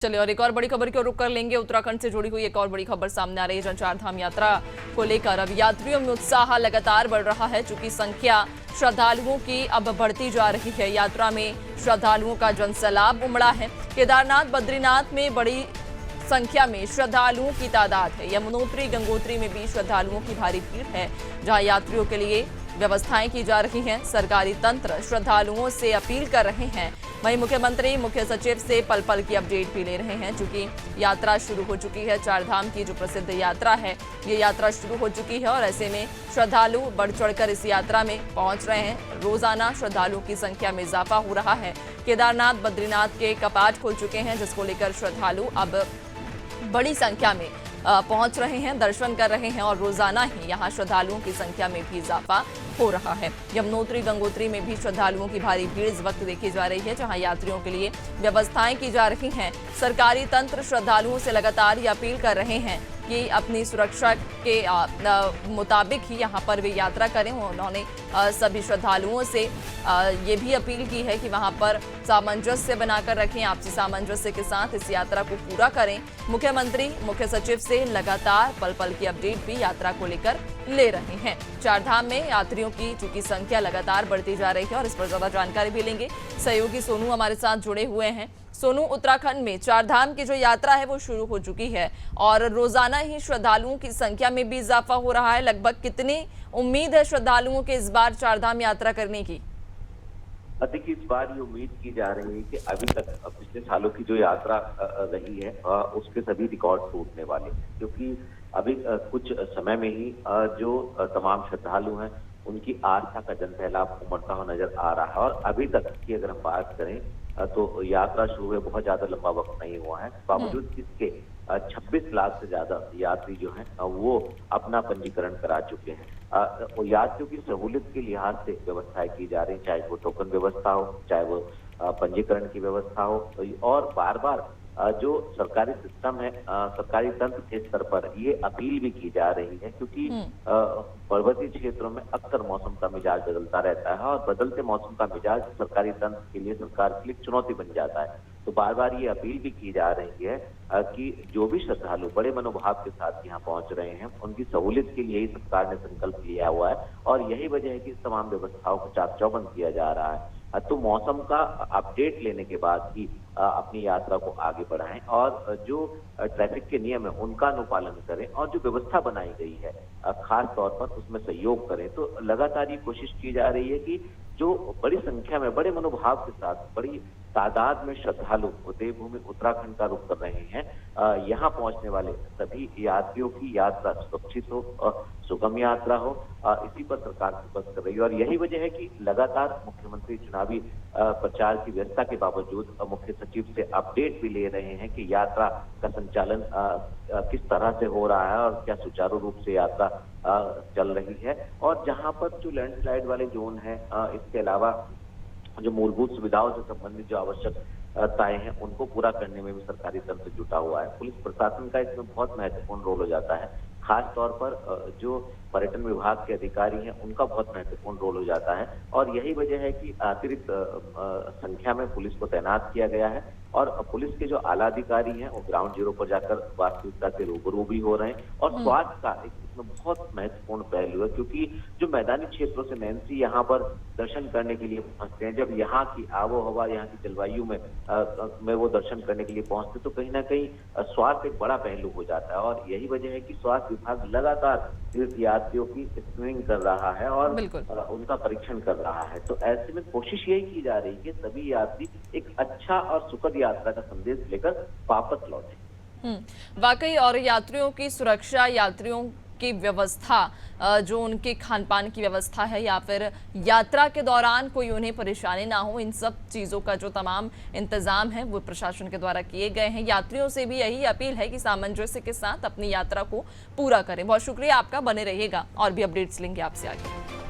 चलिए और एक और बड़ी खबर की ओर रुख कर लेंगे। उत्तराखंड से जुड़ी हुई एक और बड़ी खबर सामने आ रही है। चार धाम यात्रा को लेकर अब यात्रियों में उत्साह लगातार बढ़ रहा है, चूंकि संख्या श्रद्धालुओं की अब बढ़ती जा रही है। यात्रा में श्रद्धालुओं का जनसैलाब उमड़ा है। केदारनाथ, बद्रीनाथ में बड़ी संख्या में श्रद्धालुओं की तादाद है। यमुनोत्री, गंगोत्री में भी श्रद्धालुओं की भारी भीड़ है, जहां यात्रियों के लिए व्यवस्थाएं की जा रही हैं। सरकारी तंत्र श्रद्धालुओं से अपील कर रहे हैं। वहीं मुख्यमंत्री मुख्य सचिव से पल पल की अपडेट भी ले रहे हैं, क्योंकि यात्रा शुरू हो चुकी है। चार धाम की जो प्रसिद्ध यात्रा है, ये यात्रा शुरू हो चुकी है और ऐसे में श्रद्धालु बढ़ चढ़कर इस यात्रा में पहुंच रहे हैं। रोजाना श्रद्धालुओं की संख्या में इजाफा हो रहा है। केदारनाथ, बद्रीनाथ के कपाट खुल चुके हैं, जिसको लेकर श्रद्धालु अब बड़ी संख्या में पहुंच रहे हैं, दर्शन कर रहे हैं और रोजाना ही यहां श्रद्धालुओं की संख्या में भी इजाफा हो रहा है। यमुनोत्री, गंगोत्री में भी श्रद्धालुओं की भारी भीड़ इस वक्त देखी जा रही है, जहां यात्रियों के लिए व्यवस्थाएं की जा रही हैं। सरकारी तंत्र श्रद्धालुओं से लगातार ये अपील कर रहे हैं कि अपनी सुरक्षा के मुताबिक ही यहाँ पर वे यात्रा करें। उन्होंने सभी श्रद्धालुओं से ये भी अपील की है कि वहाँ पर सामंजस्य बनाकर रखें, आपसी सामंजस्य के साथ इस यात्रा को पूरा करें। मुख्यमंत्री मुख्य सचिव से लगातार पल पल की अपडेट भी यात्रा को लेकर ले रहे हैं। चार धाम में यात्रियों की चूंकि संख्या लगातार बढ़ती जा रही है और इस पर ज्यादा जानकारी भी लेंगे। सहयोगी सोनू हमारे साथ जुड़े हुए हैं। सोनू, उत्तराखंड में चार धाम की जो यात्रा है वो शुरू हो चुकी है और रोजाना ही श्रद्धालुओं की संख्या में भी इजाफा हो रहा है। लगभग कितनी उम्मीद है श्रद्धालुओं के इस बार चार धाम यात्रा करने की? देखिए, इस बार ये उम्मीद की जा रही है कि अभी तक पिछले सालों की जो यात्रा रही है उसके सभी रिकॉर्ड टूटने वाले, क्योंकि अभी कुछ समय में ही जो तमाम श्रद्धालु हैं उनकी आस्था का जनसैलाब उमड़ता हुआ नजर आ रहा है। और अभी तक की अगर हम बात करें तो यात्रा शुरू हुए बहुत ज्यादा लंबा वक्त नहीं हुआ है। बावजूद इसके 26 लाख से ज्यादा यात्री जो हैं वो अपना पंजीकरण करा चुके हैं। यात्रियों की सहूलियत के लिहाज से व्यवस्थाएं की जा रही, चाहे वो टोकन व्यवस्था हो, चाहे वो पंजीकरण की व्यवस्था हो, और बार बार जो सरकारी सिस्टम है, सरकारी तंत्र के स्तर पर ये अपील भी की जा रही है, क्योंकि पर्वतीय क्षेत्रों में अक्सर मौसम का मिजाज बदलता रहता है और बदलते मौसम का मिजाज सरकारी तंत्र के लिए, सरकार के लिए चुनौती बन जाता है। तो बार बार ये अपील भी की जा रही है कि जो भी श्रद्धालु बड़े मनोभाव के साथ यहाँ पहुंच रहे हैं, उनकी सहूलियत के लिए ही सरकार ने संकल्प लिया हुआ है और यही वजह है कि इस तमाम व्यवस्थाओं को चाक चौबंद किया जा रहा है। तो मौसम का अपडेट लेने के बाद ही अपनी यात्रा को आगे बढ़ाएं और जो ट्रैफिक के नियम है उनका अनुपालन करें और जो व्यवस्था बनाई गई है खास तौर पर उसमें सहयोग करें। तो लगातार ये कोशिश की जा रही है कि जो बड़ी संख्या में, बड़े मनोभाव के साथ, बड़ी तादाद में श्रद्धालु देवभूमि उत्तराखंड का रुख कर रहे हैं, यहाँ पहुंचने वाले सभी यात्रियों की यात्रा सुरक्षित हो, सुगम यात्रा हो, इसी पर सरकार फोकस कर रही है। और यही वजह है कि लगातार मुख्यमंत्री चुनावी प्रचार की व्यस्तता के बावजूद मुख्य सचिव से अपडेट भी ले रहे हैं कि यात्रा का संचालन किस तरह से हो रहा है और क्या सुचारू रूप से यात्रा चल रही है। और जहां पर जो लैंडस्लाइड वाले जोन है, इसके अलावा जो मूलभूत सुविधाओं से संबंधित जो आवश्यकताएं हैं उनको पूरा करने में भी सरकारी तंत्र जुटा हुआ है। पुलिस प्रशासन का इसमें बहुत महत्वपूर्ण रोल हो जाता है। खास तौर पर जो पर्यटन विभाग के अधिकारी हैं उनका बहुत महत्वपूर्ण रोल हो जाता है और यही वजह है कि अतिरिक्त संख्या में पुलिस को तैनात किया गया है और पुलिस के जो आला अधिकारी हैं वो ग्राउंड जीरो पर जाकर वास्तविकता से रूबरू भी हो रहे हैं। और स्वास्थ्य का इसमें बहुत महत्वपूर्ण पहलू है, क्योंकि जो मैदानी क्षेत्रों से नैन्सी यहाँ पर दर्शन करने के लिए पहुंचते हैं, जब यहाँ की आबोहवा, यहाँ की जलवायु में वो दर्शन करने के लिए पहुंचते तो कहीं ना कहीं स्वास्थ्य एक बड़ा पहलू हो जाता है। और यही वजह है कि स्वास्थ्य विभाग लगातार तीर्थ यात्रियों की स्क्रीनिंग कर रहा है और उनका परीक्षण कर रहा है। तो ऐसे में कोशिश यही की जा रही है कि सभी यात्री एक अच्छा और सुखद यात्रा का संदेश लेकर वापस लौटे। वाकई, और यात्रियों की सुरक्षा, यात्रियों की व्यवस्था, जो उनके खान पान की व्यवस्था है या फिर यात्रा के दौरान कोई उन्हें परेशानी ना हो, इन सब चीज़ों का जो तमाम इंतजाम है वो प्रशासन के द्वारा किए गए हैं। यात्रियों से भी यही अपील है कि सामंजस्य के साथ अपनी यात्रा को पूरा करें। बहुत शुक्रिया आपका, बने रहिएगा और भी अपडेट्स लेंगे आपसे आगे।